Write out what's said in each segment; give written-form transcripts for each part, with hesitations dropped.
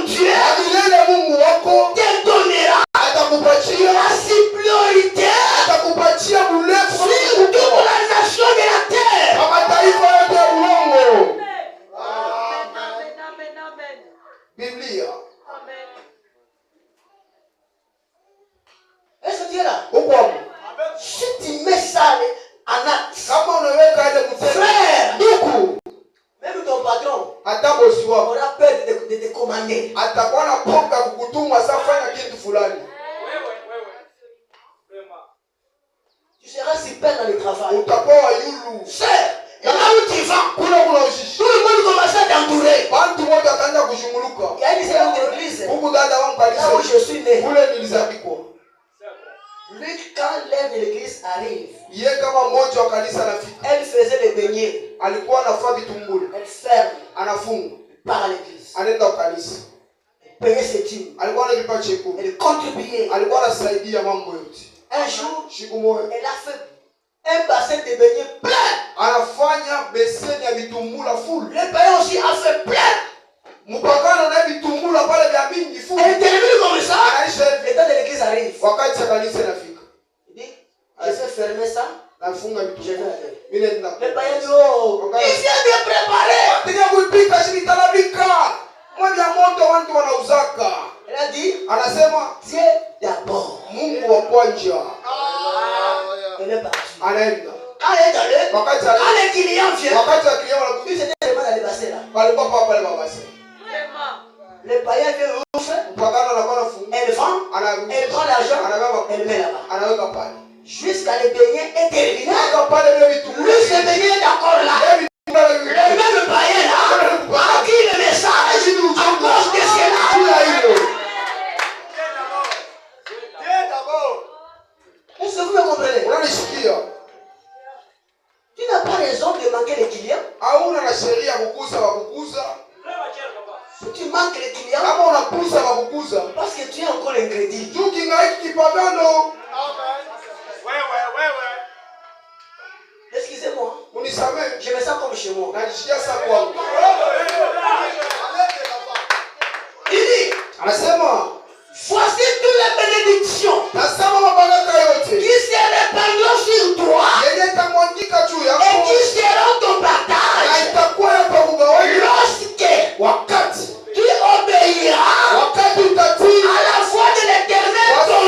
Dieu te donnera la supériorité sur toute la nation de la terre. Biblia. Est-ce que tu es là? Si tu mets ça en acte, frère, même ton patron aura peur de te commander. Tu seras super dans le travail. Frère, là où tu vas, tout le monde commence à t'entourer. Il y a une seule église, là où je suis né. Lui, quand l'heure de l'église arrive, elle faisait les beignets. Elle ferme. Par l'église. Elle payait ses dîmes. Elle contribuait. Un jour, elle a fait un bassin de beignets plein. Le païen aussi a fait plein. Elle termine comme ça. Le temps de l'église arrive. Il dit, je vais fermer ça. Je vais aller. Le païen dit, oh, il vient de préparer. Elle a dit, Dieu d'abord. Elle est partie. Quand elle est allée, quand les clients viennent, lui c'était vraiment dans les bassins là. Le païen vient ouvrir, elle vend, elle prend l'argent, elle met là-bas. Jusqu'à les beignets est terminé. Lui, ce beignet est encore là. Le même païen là a dit le message à cause de cela. Est-ce que vous me comprenez? Tu n'as pas raison de manquer les clients. Si tu manques les clients, parce que tu es encore ingrédient. Excusez-moi. Je me sens comme chez moi. Il dit, voici toutes les bénédictions qui se répandront sur toi et qui seront ton partage lorsque tu obéiras à la voix de l'Éternel ton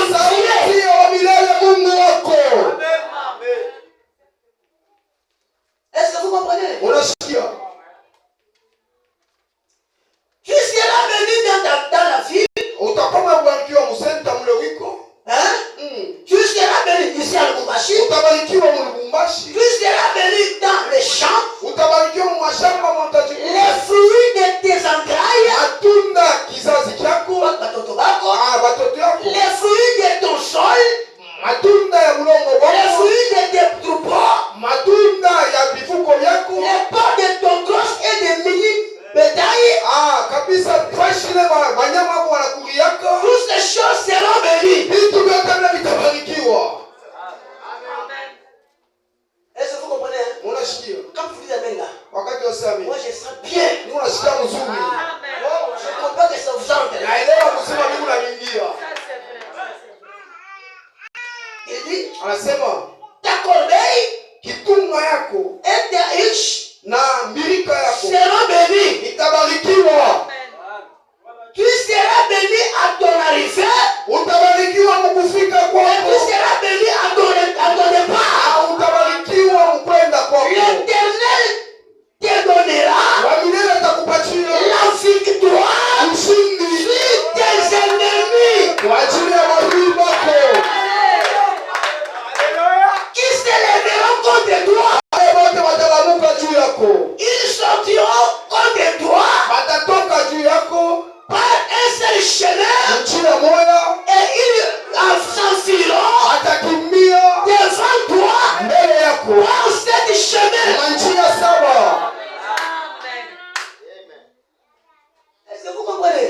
Dieu. Est-ce que vous comprenez? Tu seras venu dans la ville. Hein? Tu seras venu ici à Lubumbashi. Tu seras venu dans les champs. Les fruits de tes entrailles. Les fruits de ton sol. Les fruits de tes troupeaux. Les porcs de ton gros et de mini bétail. Toutes ces choses seront bénies. Est-ce que vous comprenez? Quand vous dites amen là, moi je sens bien. Je comprends que ça vous entre. Il dit, ta corbeille et ta riche seront bénis. Tu seras béni à ton arrivée. Et tu seras béni à ton départ. L'Éternel te donnera la victoire sur tes ennemis qui se lèveront contre toi. Ils sortiront contre toi par un seul chemin et ils s'enfuiront devant toi par cet chemin. Est-ce que vous comprenez?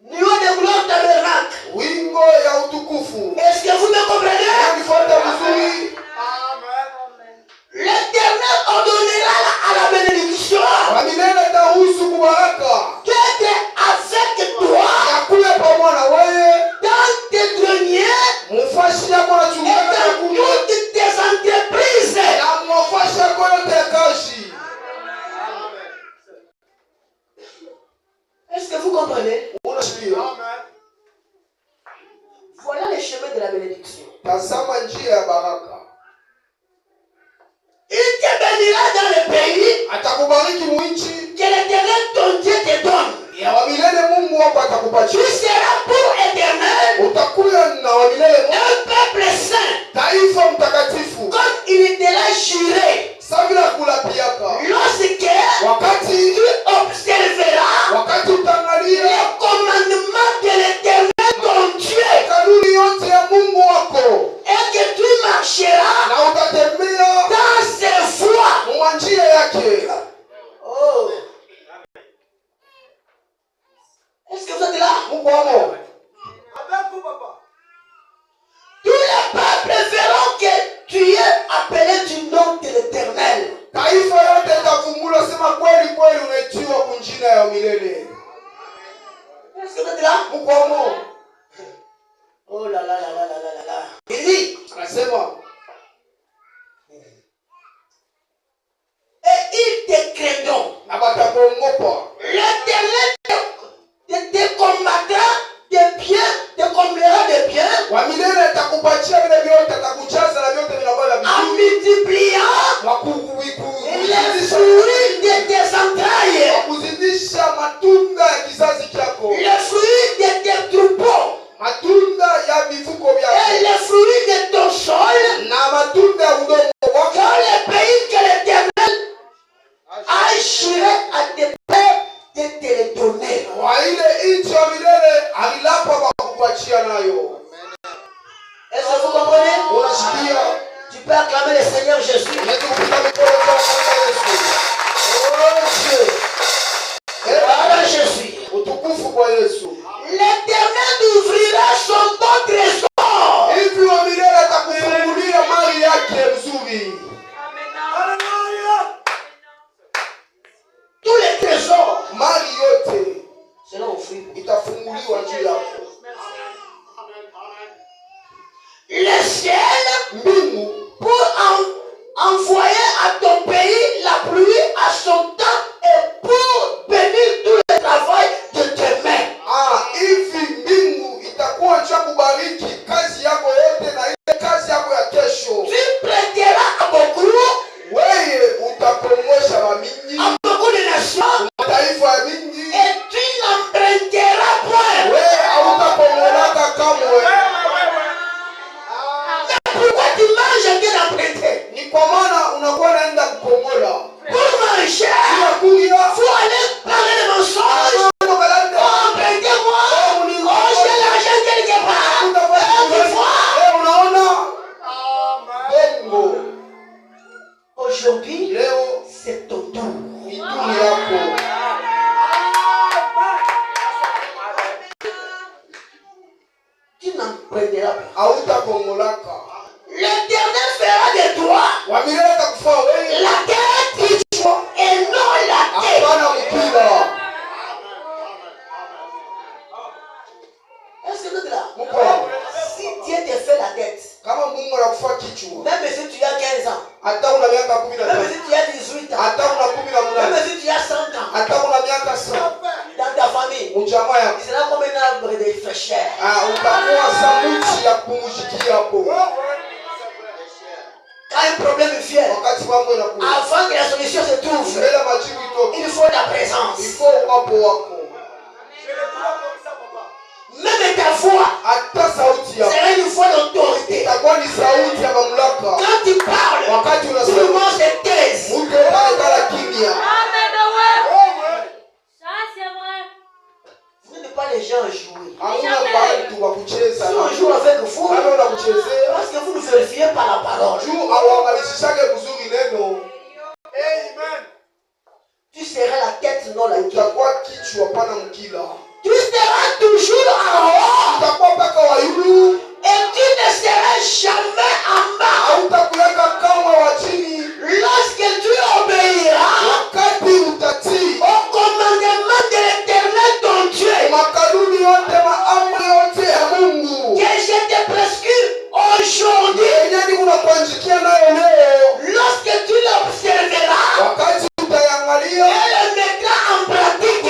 Niveau de gloire tabernacle. Est-ce que vous me comprenez? L'Éternel ordonnera à la bénédiction que tes comprenez? Voilà les chemins de la bénédiction. Il te bénira dans le pays que l'Éternel ton Dieu te donne. Tu seras pour éternel un peuple saint, comme il te l'a juré. Lorsque tu observeras les commandements de l'Éternel ton Dieu et que tu marcheras dans ses voies. Oh. Est-ce que vous êtes là? Tous les peuples verront que tu es appelé du nom de l'Éternel. Est-ce que vous êtes là? Oh là là là là là là là. Il dit, et ils te craindront. L'Éternel te combattra de bien, te comblera de bien, en multipliant les fruits de tes entrailles, les fruits de tes troupeaux, et les fruits de ton sol, dans les pays que l'Éternel a juré à tes pères de te les donner. Est-ce que vous comprenez? Tu peux acclamer le Seigneur Jésus. Oh Dieu. Voilà Jésus. L'Éternel ouvrira son bon trésor. Tous les trésors seront offerts. Le ciel pour envoyer à ton pays la pluie à son temps et pour bénir tout le travail de tes mains. Tu prêteras à beaucoup, à beaucoup de nations, et tu n'emprunteras point. Pourquoi tu manges et tu n'empruntes? Pour manger, il faut aller parler de mensonges. Emprunte-moi. Oh, j'ai l'argent quelque part. Tu vois? Aujourd'hui, c'est ton tour. Tu n'emprunteras pas. L'Éternel fera de toi la tête et non la tête. Est-ce que vous êtes là? Si Dieu te fait la tête, même si tu as 15 ans, même si tu as 18 ans, même si tu as 100 ans, dans ta famille, il sera comme un arbre de fraîcheur. Quand un problème vient, avant que la solution se trouve, il faut ta présence. Même ta voix sera une voix d'autorité. Quand tu parles, tout le monde se taise. Vous n'êtes pas les gens à jouer. Si on joue avec vous, parce que vous ne vérifiez pas la parole. Tu seras la tête, non la queue. Tu seras toujours en haut. Et tu ne seras jamais en bas. Lorsque tu obéiras au commandement de l'Éternel ton Dieu, que je te prescris aujourd'hui, lorsque tu l'observeras et le mettras en pratique,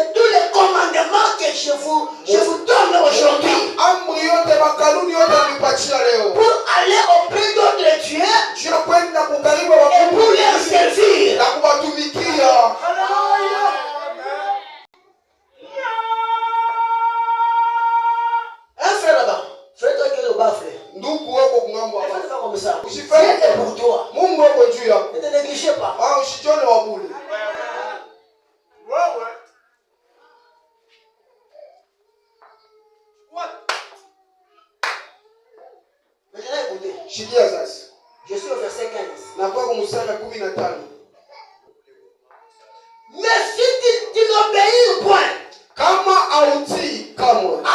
Et tous les commandements que je vous donne aujourd'hui pour aller auprès d'autres dieux et pour les servir. Un frère là-bas, frère toi qui est au bas, frère. Fais pas comme ça. C'est pour toi. Ne te négligez pas. Maintenant écoutez. Je suis au verset 15. Mais si tu n'obéis point à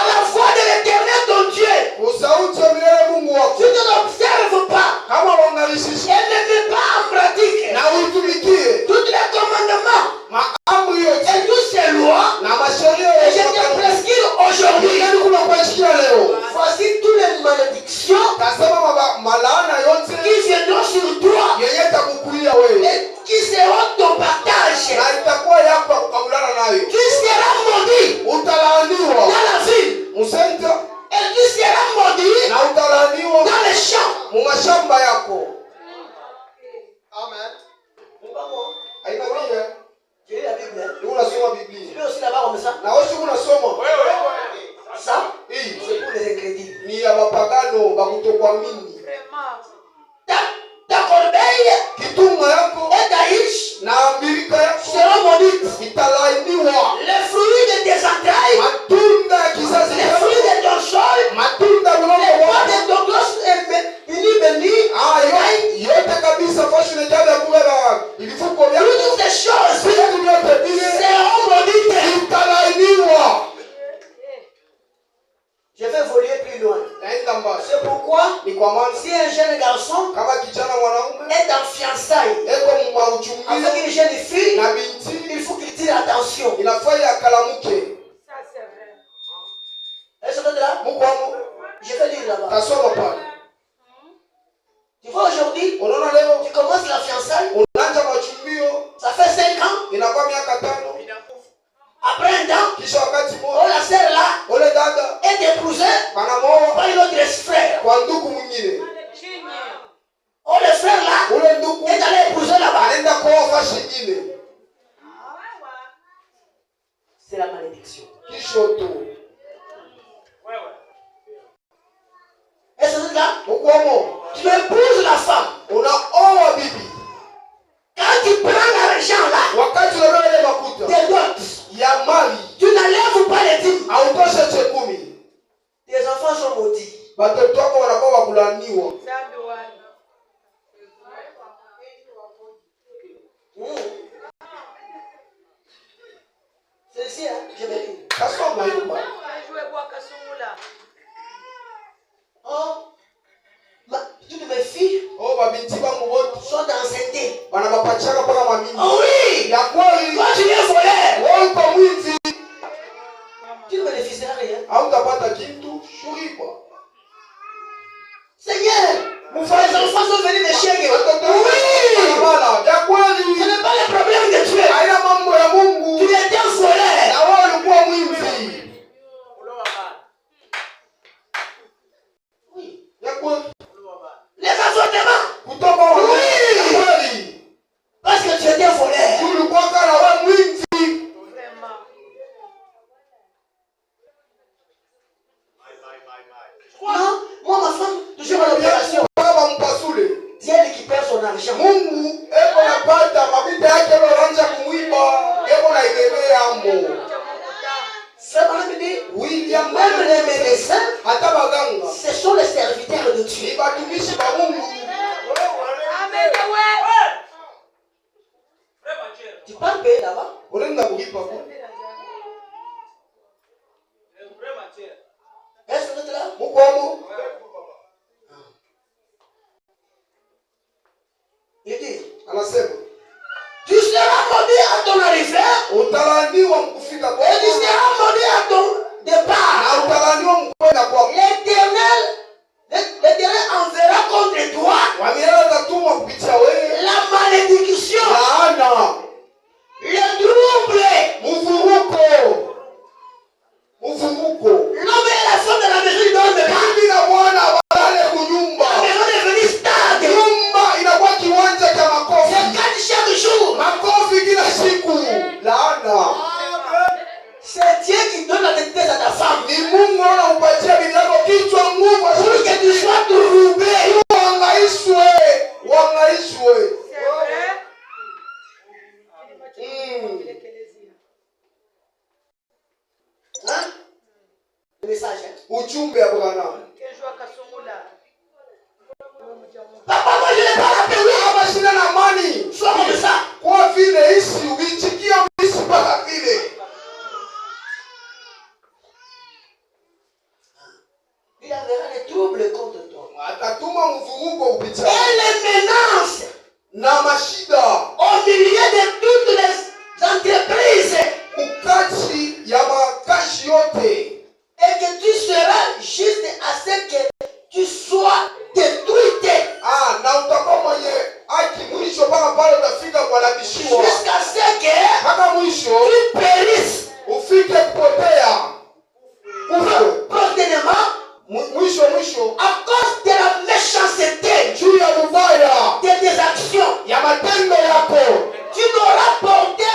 la voix de l'Éternel ton Dieu, tu ne l'observes pas et ne mets pas en pratique tous les commandements et toutes ces lois et je te prescris aujourd'hui. Voici toutes les malédictions qui viendront sur toi et qui seront ton partage. Tu seras maudit dans la ville et tu seras maudit dans les champs. Amen. Tu lis la Bible. Tu lis aussi là-bas comme ça. Ça, c'est pour les incrédules. Ta corbeille et ta hiche seront maudites. Les fruits de tes entrailles, les fruits de ton sol, les pois de ton gosse béni, toutes ces choses seront maudites. Je vais voler plus loin. C'est pourquoi si un jeune garçon est en fiançailles avec une jeune fille, il faut qu'il tire attention. Il a failli à Kalamuke. Ça, c'est vrai. Est-ce que tu es là? Je vais lire là-bas. Tu vois aujourd'hui, tu commences la fiançaille. Ça fait 5 ans. Après un temps, on la sœur là est épousée par une autre frère. Oh, le frère là est allé épouser là-bas. C'est la malédiction. Est-ce que c'est là? Tu épouses la femme. Quand tu prends l'argent là, tes dots, tu n'enlèves pas les dîmes. Tes enfants sont maudits. C'est ici, hein? Je vais lire. Oh, toutes mes filles sont enceintes. Oh oui! Toi tu es volé. Tu ne bénéficieras rien. Seigneur, les enfants sont venus de chez eux. Oui! Ce n'est pas le problème de Dieu. Tu étais un voleur. Oui. Les avortements. Oui! Parce que tu étais un voleur. Non, moi ma femme, toujours à l'opération. Dieu récupère son argent. Frère me dit, même les médecins, ce sont les serviteurs de Dieu. Tu parles payer là-bas? Est-ce que tu es là? Il dit, tu seras maudit à ton arrivée et tu seras maudit à ton départ. L'Éternel enverra contre toi Le message. Ujumbe ya Bwana. Papa, moi je n'ai pas la paix. Hapa sina na amani. Sois comme ça. Kwa vile ici uichikia ici mpaka vile. Il enverra des troubles contre toi. Atatuma mvurugo kupitia. Et les menaces na mashida au milieu de toutes les entreprises. Ukati ya makazi yote. Et que tu seras juste à ce que tu sois détruite. Ah, na utakuwa mwenye haki mwisho mpaka pale utafika kuadhibiwa. Jusqu'à ce que mpaka mwisho tu périsses. Ufike kupotea. Prochainement mwisho à cause de la méchanceté juu ya mubaya de tes actions ya matendo yako tu n'auras porté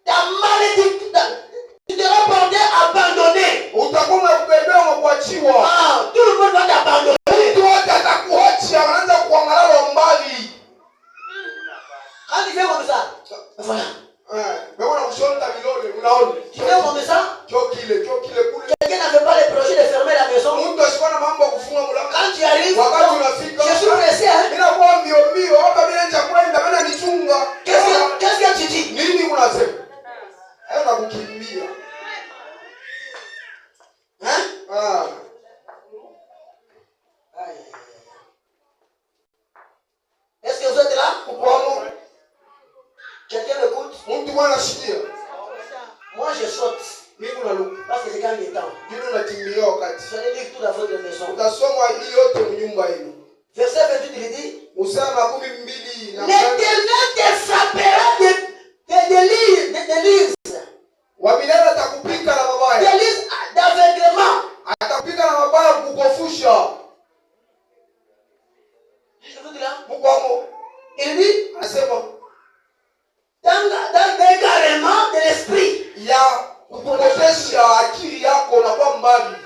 ta malédiction, tu n'auras porté abandonné. Utakuwa kubebewa kuachiwa. Ah, tout le monde va t'abandonner. Mtu wote atakuacha, anaanza kuangalia mbali. Quand tu fais comme ça, voilà. Mais on a besoin de milone, unaona. Tu fais comme ça? Kile kule. Quelqu'un n'avait pas le projet de fermer la maison. Mtu asikuwa na mambo ya kufunga mlango. Quand tu arrives, wakati unafika, je suis pressé, hein. Mimi nakuwa mbio, hapa mimi nje kwenda, mimi nichunga. Qu'est-ce que tu dis? Nini unasema? Na kukimbia. Hein? Ah. Est-ce que vous êtes là? Pourquoi? Quelqu'un m'écoute? Mtu mwana shikia. Moi je saute. Mimi unaluka. Parce que c'est quand il est temps. Mimi unakimbia wakati. Vous allez lire tout dans votre maison. Utasoma hii yote mnyumba yenu. Verset 28 il dit, Usama 12 na L'Éternel te frappera de lise. Wamilele atakupika na mabaya. De lise d'aveuglement. Atakupika na mabaya kukufusha. Je vous dis là. Mkwamo. Il dit, anasema dans l'égarement de l'esprit. Ya kupotesha akili yako na kwa mbali.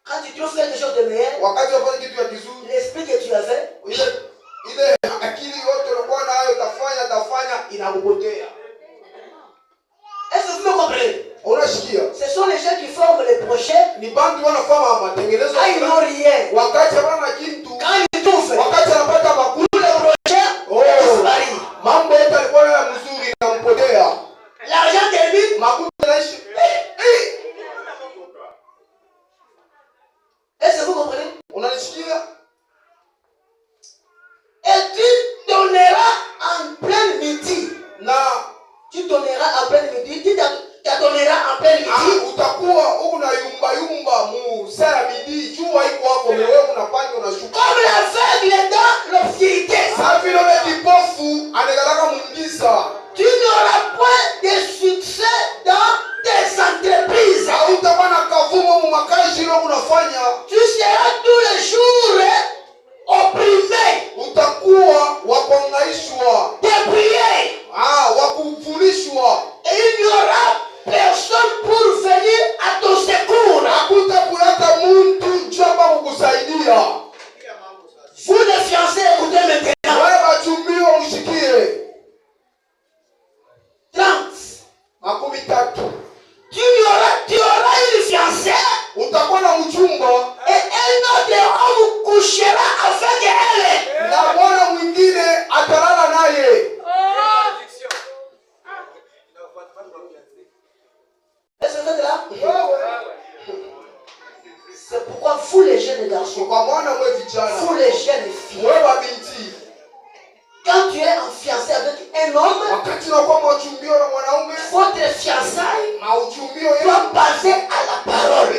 Quand tu trouves quelque chose de meilleur, wakati unafanya kitu ya kizuri, l'esprit que tu avais, ile akili yote ulikuwa nayo utafanya inakupotea. Est-ce que vous me comprenez? Unasikia? Ce sont les gens qui forment les projets. Ni bantu wanafanya matengenezo. Ils n'ont rien. Wakati wana kitu. Quand ils trouvent. Wakati anapata makulu le projet. Mambo yote yalikuwa ya mzuri na mpotea. L'argent termine. Makuta naishi. Est-ce que vous comprenez? Unanisikia? Et tu donneras en pleine midi. Na tu donneras en pleine midi. Tu donneras en pleine midi. Utakuwa una yumba mu saa midi. Jua iko hapo wewe unapanga unashuka. Comme l'aveugle dans l'obscurité. Sa vile kipofu anagalaka mungiza. Tu n'auras point de succès dans tes entreprises. Hautakuwa na kavumo mu makazi leo unafanya. Tu seras tous les jours opprimé. Utakuwa wakuangaishwa. Dépouillé. Wakufundishwa. Et il n'y aura personne pour venir à ton secours. Hakutakuleta mtu njamba kukusaidia. Vous les fiancés, écoutez maintenant. Wewe wachumbio mshikie. 30. Tu auras une fiancée. Utakuwa na mchumba. Et un autre homme couchera avec elle. Na bwana mwingine atalala naye. Est-ce que vous êtes là? C'est pourquoi vous les jeunes garçons, vous les jeunes filles, quand tu es en fiancé avec un homme, votre fiançailles doit baser à la parole.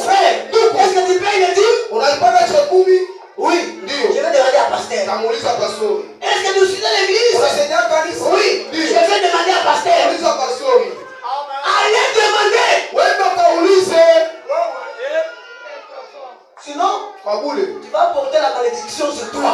Frère, est-ce que tu payes le dîme? Oui, je vais demander à pasteur. Est-ce que tu suis dans l'église? Oui, je vais demander à pasteur. Allez demander. Sinon, tu vas porter la malédiction sur toi.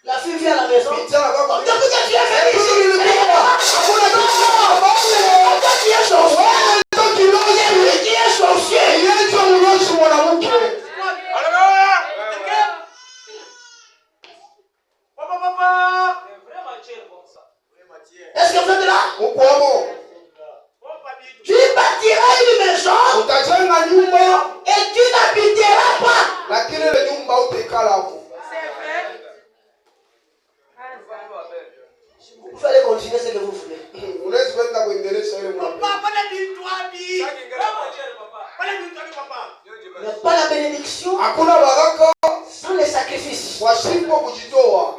La fille vient à la maison. Depuis que tu es venu ici, tu es sorcier. la bénédiction hakuna baraka sans les sacrifices. washindwa kujitoa.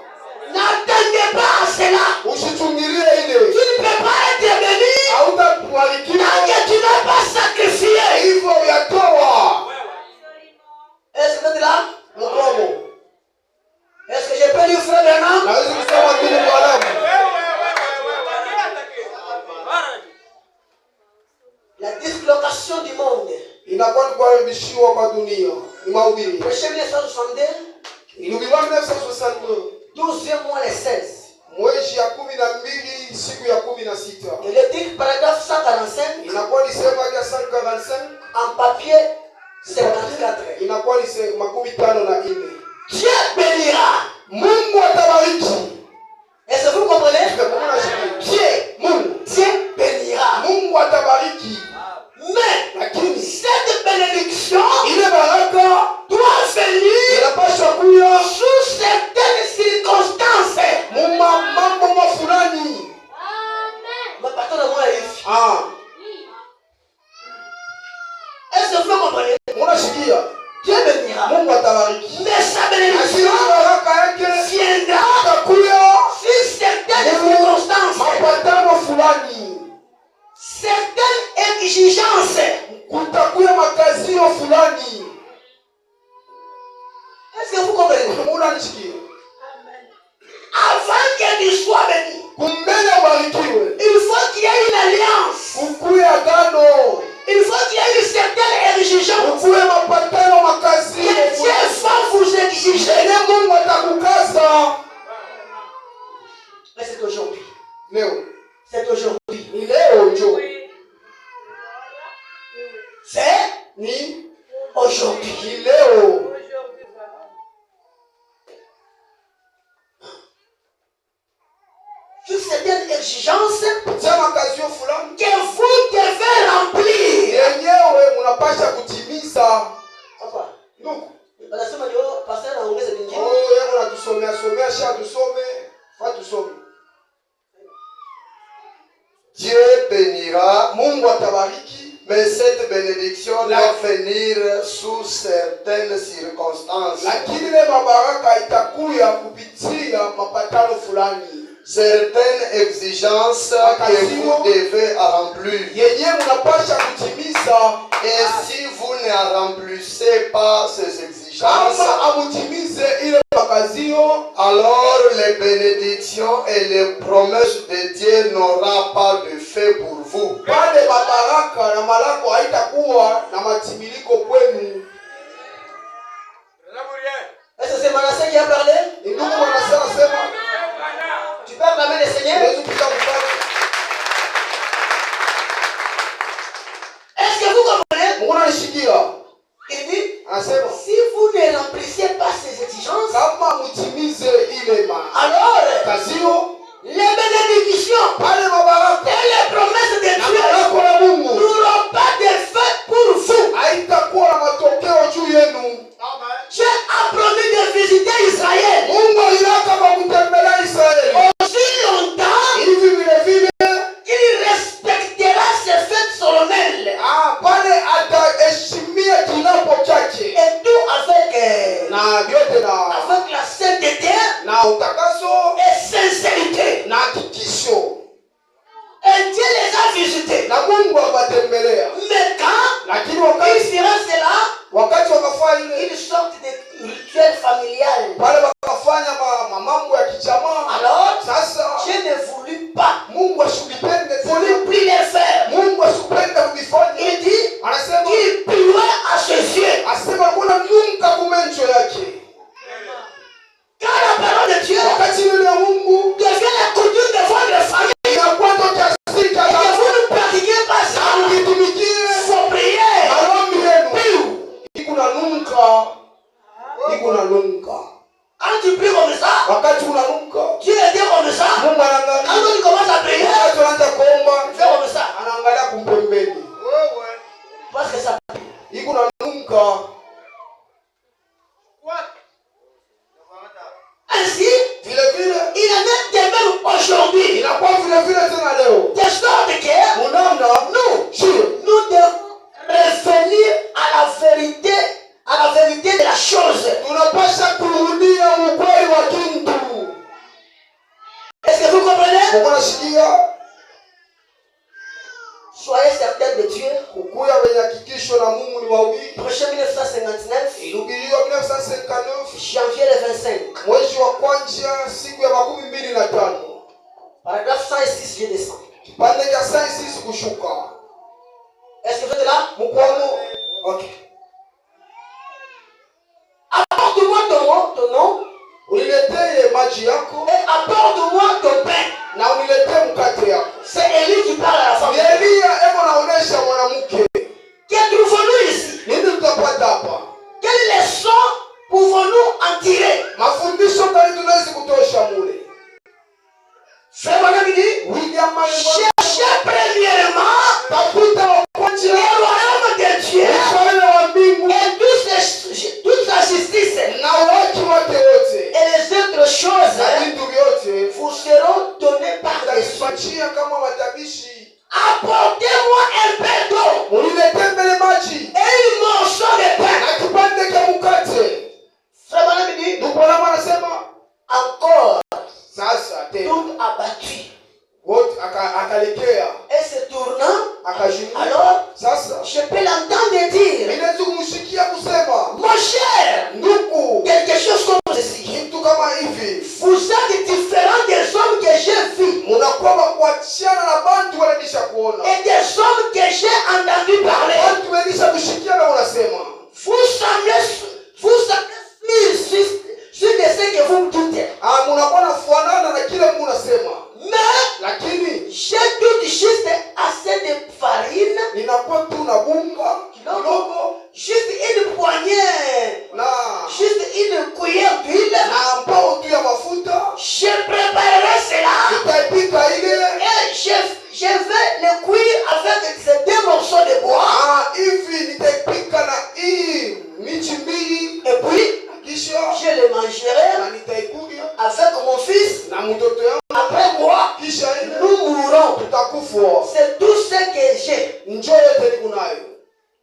N'attendez pas à cela. Usichungilie Tu ile. ne peux pas être béni Hautabarikiwa tant que tu n'as pas sacrifié. hivyo yatoa. Est-ce que tu es là? Mkomo. Est-ce que je peux lui frère Branham? Naweza kusema ndugu Branham. La dislocation du monde. Inakuwa ni kuharibishiwa kwa dunia. Ni mahubiri. Prêché 1962. Ilihubiriwa 1962. 12e mois les 16. Mwezi ya 12 siku ya 16. Et le titre paragraphe 145. Inakuwa ni sema ya 145 en papier 54. inakuwa ni 54. Dieu bénira. Mungu atabariki. Est-ce que vous comprenez? Dieu bénira. Mungu atabariki. Mais Lakini cette bénédiction ile baraka doit venir inapaswa kuja sous certaines circonstances. mambo fulani. Mais partons de moi ici. Est-ce que vous comprenez? Unasikia? Dieu bénira. Mungu atabariki. Mais sa bénédiction baraka yake viendra itakuja sous certaines circonstances. mapatano fulani. Certaines exigences. Kutakuya makazio fulani. Est-ce que vous comprenez? Unasikia? Avant que tu sois béni, Kumbele ubarikiwe. il faut qu'il y ait une alliance. Kukuye agano. Il faut qu'il y ait une certaine exigence. Kukuye mapatano makazio. Que Dieu va vous exiger. Mungu atakukaza. Mais c'est aujourd'hui. Leo. C'est aujourd'hui. Ni leo njo. C'est Ni aujourd'hui. ni leo. Sur certaines exigences Sema kazio fulani. que vous devez remplir. Yenyewe unapasha kutimiza. Papa, Ndugu. wanasema ndio pastor anaongeza vingine. Yeye anatusomea sha tusome. Fa tusome. Dieu bénira, Mungu atabariki. mais cette bénédiction doit venir sous certaines circonstances. Lakini ile mabaraka itakuya kupitia mapatano fulani. Certaines exigences que vous devez remplir. Yenyewe unapasha kutimiza. Et si vous ne remplissez pas ces exigences, Kama amutimize ile makazio, alors les bénédictions et les promesses de Dieu n'auront pas de fait pour vous. pale mabaraka na malako haitakuwa na matimiliko kwenu. Est-ce que c'est Manasseh qui a parlé? Ni ndugu wanasema sema. Tu peux acclamer le Seigneur? Yesu pita mfano. Est-ce que vous comprenez? Mungu anashikia. Il dit, Anasema si vous ne remplissez pas ces exigences, kama mutimize ile alors makazio, les bénédictions pale mabaraka et les promesses de na Dieu malako ya Mungu n'auront pas d'effet pour vous. haitakuwa na matokeo juu yenu. Dieu a promis de visiter Israël Mungu alitaka kutembelea Israeli. aussi longtemps Hivi vile vile qu'il respectera ses fêtes solennelles. pale ataheshimia kilapo chake Et tout avec, na vyote avec la sainteté na utakaso et sincérité. na hakikisho, Et Dieu les a visités. na Mungu akatembelea. Mais quand Lakini il wakati fera cela, wakafanya ile une sorte de rituel familial. pale wakafanya mambo ya kijamaa, Alors, sasa Dieu ne voulut pas, Mungu asipende voulut plus les faire. Mungu asipende kuvifanya. Il dit Anasema qu'il pleurait à ses yeux. asema kuna nunka kumencho yake. Quand la parole de Dieu Wakati neno la Mungu devient la coutume de votre famille, inakuwa ndo kiasi cha et que vous ne pratiquez pas ça, kuitumikia vos prières, maombi yenu. plus. Iko na nunka. Quand tu pries comme ça, Wakati unanuka, Dieu était comme ça. Mungu Quand anaangalia. tu commences à prier, Wakati unaanza kuomba, fais comme ça. anaangalia kumpembeni. Parce que ça. Iko na nunka. Ainsi, Vile vile il en est de même aujourd'hui. inakuwa vile vile tena leo. De sorte que Unaona? nous Sio. devons revenir à la vérité, à Prochain 1959. ilihubiriwa 1959 Janvier le 25. mwezi wa kwanza siku ya 25. Paragraphe 106, je descends. Kipande cha 106 kushuka. Est-ce que vous êtes là? Mkono. Ok. Apporte-moi ton nom. Uniletee maji yako. Et apporte-moi ton pain. Na uniletee mkate yako. C'est Élie qui parle à la femme. Elia eko naonesha mwanamke. Qu'est-ce que trouvons-nous ici? Nini tutapata hapa? Quelle leçon pouvons-nous en tirer? Mafundisho gani tunaweza kutosha mule? Frère Branham dit, William Malemba. cherchez premièrement Tafuta wa kwanza. le royaume de Dieu Ufalme wa mbingu. et toute sa justice. Na watu wake wote. Et les autres choses Na vitu vyote. vous seront données par-dessus. Tutachia kama matabishi. Apportez-moi un peu d'eau Uniletee mbele maji. et un morceau de pain. Na kipande cha mkate. Frère Branham dit, Ndugu Branham anasema encore sasa tena. tout abattu. Wote akalekea. Et se tournant, Akajibu. alors Sasa je peux l'entendre dire, ninaweza kumshikia kusema mon cher, ndugu, quelque chose comme ceci. kitu kama hivi. Vous êtes différents des hommes que j'ai vus Munakuwa kuachana na bantu wananisha kuona. et des hommes que j'ai entendu parler. Bantu wananisha kushikia na unasema. Vous semblez sur de ce que vous me dites. Munakuwa nafuanana na kile Mungu unasema. Mais Lakini j'ai tout juste assez de farine, ninakuwa tu na bunga kidogo juste une poignée, na juste une cuillère d'huile. na mpao tu ya mafuta. Je préparerai cela Nitaipika ile. et je vais le cuire avec ces deux morceaux de bois. Hivi nitaipika na hii michi mbili. Et puis, Kisha je le mangerai na nitaikunywa avec mon fils. na mtoto yangu. Après moi, Kisha ile nous mourrons. tutakufa. C'est tout ce que j'ai. Njoo yote niko nayo.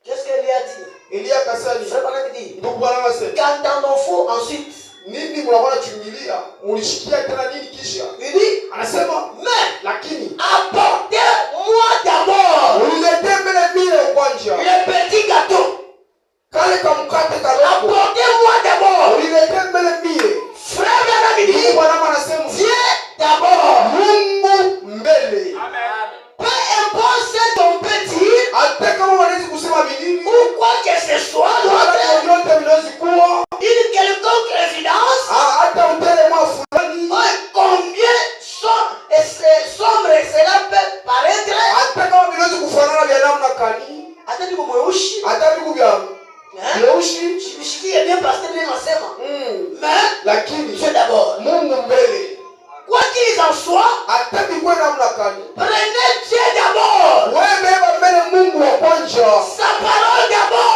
Qu'est-ce qu'elle lui a dit? Elia kasali. Frère Branham dit, Ndugu Bwana wasema. qu'entendons-nous ensuite? Nini mnakuwa chungilia? Mulishikia tena nini kisha? Il dit, Anasema mais lakini apportez-moi d'abord uniletee mbele mile kwanza. le petit gâteau. Kale kamkate kadogo. Apportez-moi d'abord. Uniletee mbele mile. Frère Branham Ndugu dit, Bwana anasema Dieu d'abord. Mungu mbele. Peu importe ce qu'on peut dire Hata kama wanaweza kusema vinini. ou quoi que ce soit Wala d'autre, yote vinaweza kuwa. une quelconque évidence, Hata utelema fulani. combien sombre cela peut paraître. Hata kama vinaweza kufanana vya namna kani. Hata niko mweusi, Hata viku vya vyeusi. shikie bien parce que bien nasema. Mais Lakini Dieu d'abord. Mungu mbele. Quoi qu'il en soit, Hata vikwe namna kani. prenez Dieu d'abord. Wewe beba mbele Mungu wa kwanza. Sa parole d'abord.